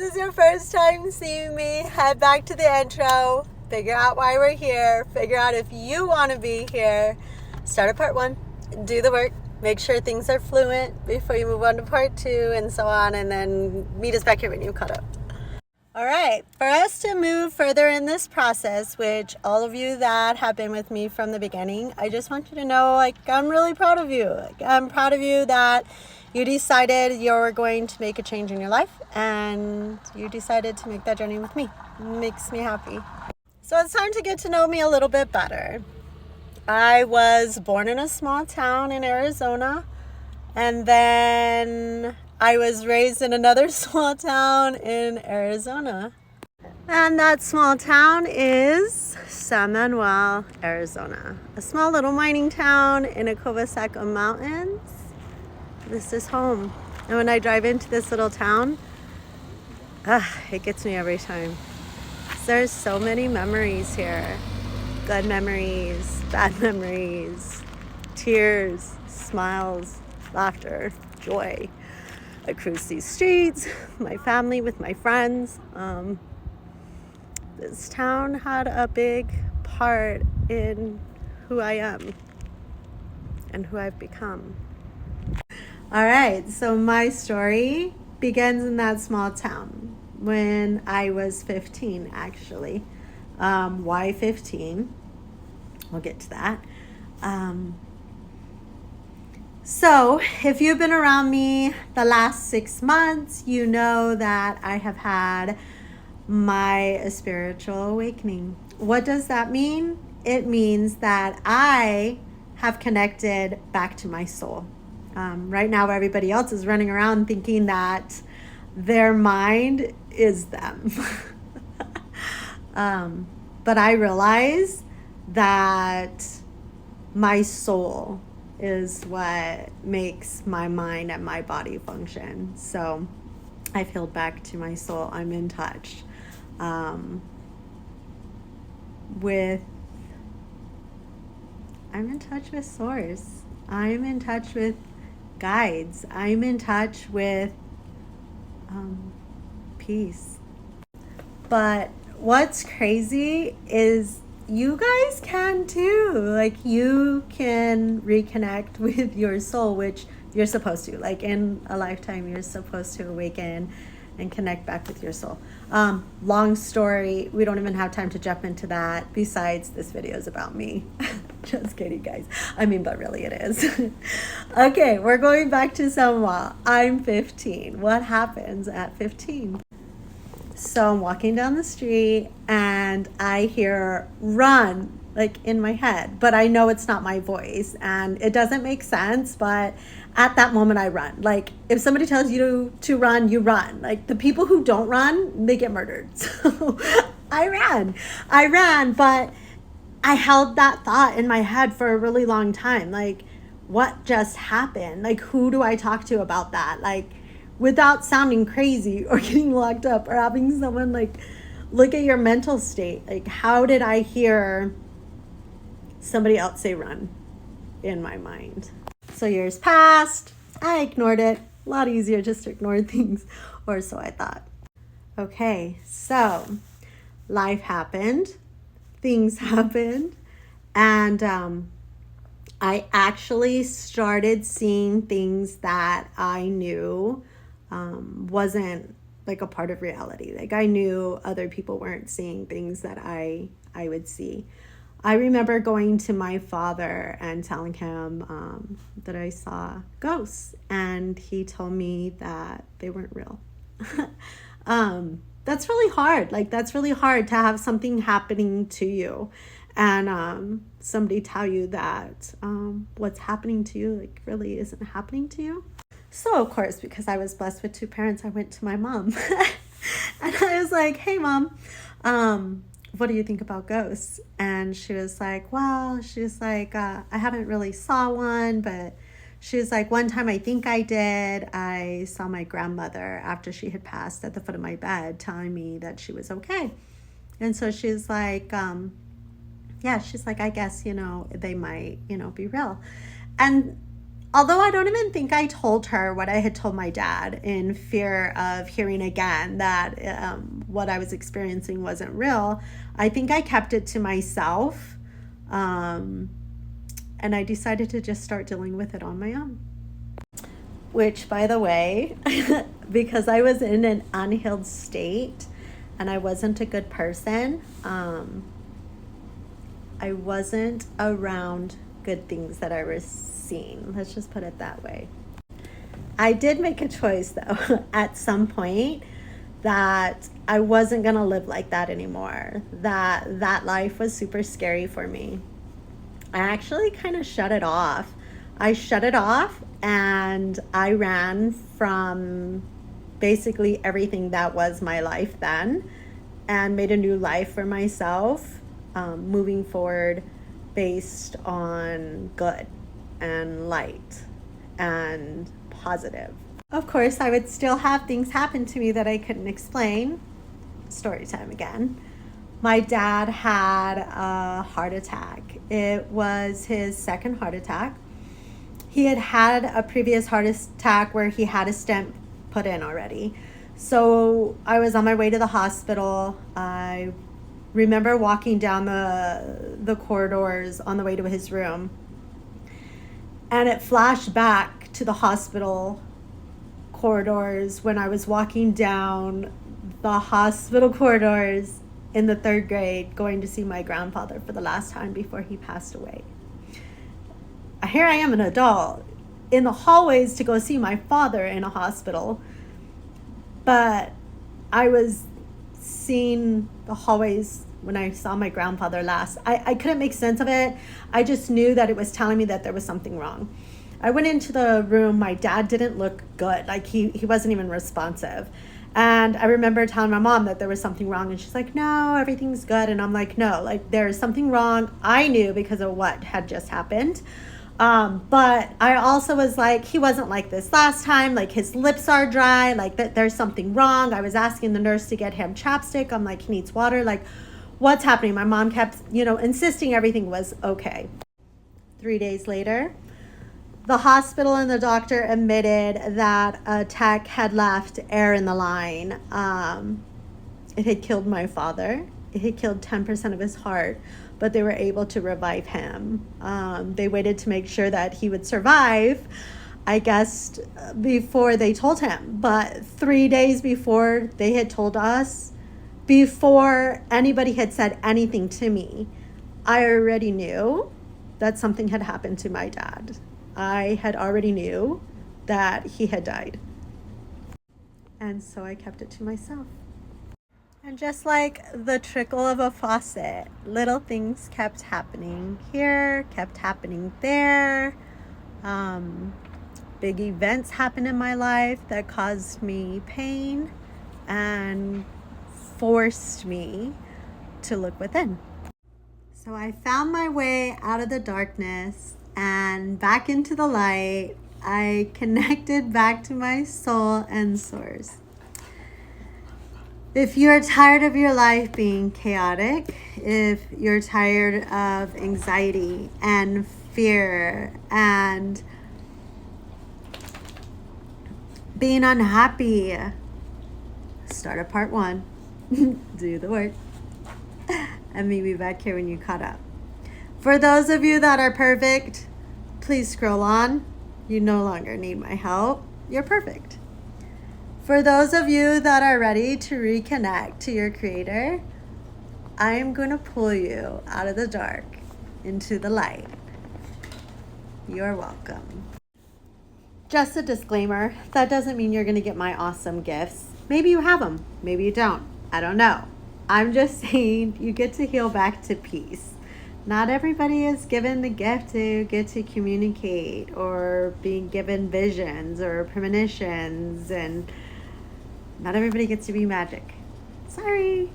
is your first time seeing me, head back to the intro, figure out why we're here, figure out if you want to be here, start at part 1, do the work, make sure things are fluent before you move on to part 2 and so on, and then meet us back here when you caught up. All right, for us to move further in this process, which all of you that have been with me from the beginning, I just want you to know, I'm really proud of you. I'm proud of you that you decided you're going to make a change in your life and you decided to make that journey with me. It makes me happy. So it's time to get to know me a little bit better. I was born in a small town in Arizona, and then I was raised in another small town in Arizona. And that small town is San Manuel, Arizona. A small little mining town in the Covasaco Mountains. This is home. And when I drive into this little town, it gets me every time. There's so many memories here. Good memories, bad memories, tears, smiles, laughter, joy. I cruise these streets, my family, with my friends. This town had a big part in who I am and who I've become. All right, so my story begins in that small town when I was 15, actually. Why 15? We'll get to that. So if you've been around me the last 6 months, you know that I have had my spiritual awakening. What does that mean? It means that I have connected back to my soul. Right now, everybody else is running around thinking that their mind is them. But I realize that my soul is what makes my mind and my body function. So I feel back to my soul. I'm in touch with source. I'm in touch with guides. I'm in touch with peace. But what's crazy is you guys can too. You can reconnect with your soul, which you're supposed to. In a lifetime, you're supposed to awaken and connect back with your soul. Long story. We don't even have time to jump into that. Besides, this video is about me. Just kidding, guys. But really it is. Okay, we're going back to Samoa. I'm 15. What happens at 15? So I'm walking down the street and I hear run, in my head, but I know it's not my voice and it doesn't make sense. But at that moment I run. If somebody tells you to run, you run. The people who don't run, they get murdered. So I ran, but I held that thought in my head for a really long time. What just happened? Who do I talk to about that? Without sounding crazy or getting locked up or having someone look at your mental state. How did I hear somebody else say run in my mind? So years passed. I ignored it. A lot easier just to ignore things, or so I thought. Okay, so life happened. Things happened. And I actually started seeing things that I knew wasn't a part of reality. I knew other people weren't seeing things that I would see. I remember going to my father and telling him that I saw ghosts, and he told me that they weren't real. That's really hard. That's really hard to have something happening to you and somebody tell you that what's happening to you really isn't happening to you. So of course, because I was blessed with 2 parents, I went to my mom and I was like, hey mom, what do you think about ghosts? And she was like, well, I haven't really saw one, but she was like, one time I think I did. I saw my grandmother after she had passed at the foot of my bed telling me that she was okay. And so she's like, I guess, they might, be real. And Although I don't even think I told her what I had told my dad in fear of hearing again that what I was experiencing wasn't real, I think I kept it to myself. Um, and I decided to just start dealing with it on my own. Which, by the way, because I was in an unhealed state and I wasn't a good person, I wasn't around good things that I was seeing. Let's just put it that way. I did make a choice, though, at some point that I wasn't going to live like that anymore, that life was super scary for me. I actually kind of shut it off. I shut it off and I ran from basically everything that was my life then and made a new life for myself, moving forward based on good and light and positive. Of course, I would still have things happen to me that I couldn't explain. Story time again. My dad had a heart attack. It was his second heart attack. He had had a previous heart attack where he had a stent put in already. So I was on my way to the hospital. I remember walking down the corridors on the way to his room. And it flashed back to the hospital corridors when I was walking down the hospital corridors in the 3rd grade going to see my grandfather for the last time before he passed away. Here I am, an adult, in the hallways to go see my father in a hospital. But I was seeing the hallways when I saw my grandfather last. I couldn't make sense of it. I just knew that it was telling me that there was something wrong. I went into the room. My dad didn't look good. Like he wasn't even responsive. And I remember telling my mom that there was something wrong. And she's like, no, everything's good. And I'm like, no, like there's something wrong. I knew because of what had just happened. But I also was like, he wasn't like this last time. Like his lips are dry, like there's something wrong. I was asking the nurse to get him chapstick. I'm like, he needs water. Like what's happening? My mom kept, insisting everything was okay. 3 days later, the hospital and the doctor admitted that a tech had left air in the line. It had killed my father. It had killed 10% of his heart, but they were able to revive him. They waited to make sure that he would survive, I guess, before they told him. But 3 days before they had told us, before anybody had said anything to me, I already knew that something had happened to my dad. I had already knew that he had died. And so I kept it to myself. And just like the trickle of a faucet, little things kept happening here, kept happening there. Big events happened in my life that caused me pain and forced me to look within. So I found my way out of the darkness and back into the light. I connected back to my soul and source. If you're tired of your life being chaotic, if you're tired of anxiety and fear and being unhappy, start at part 1, do the work, and meet me back here when you caught up. For those of you that are perfect, please scroll on. You no longer need my help. You're perfect. For those of you that are ready to reconnect to your creator, I am going to pull you out of the dark into the light. You're welcome. Just a disclaimer, that doesn't mean you're going to get my awesome gifts. Maybe you have them, maybe you don't. I don't know. I'm just saying you get to heal back to peace. Not everybody is given the gift to get to communicate or being given visions or premonitions, and not everybody gets to be magic. Sorry.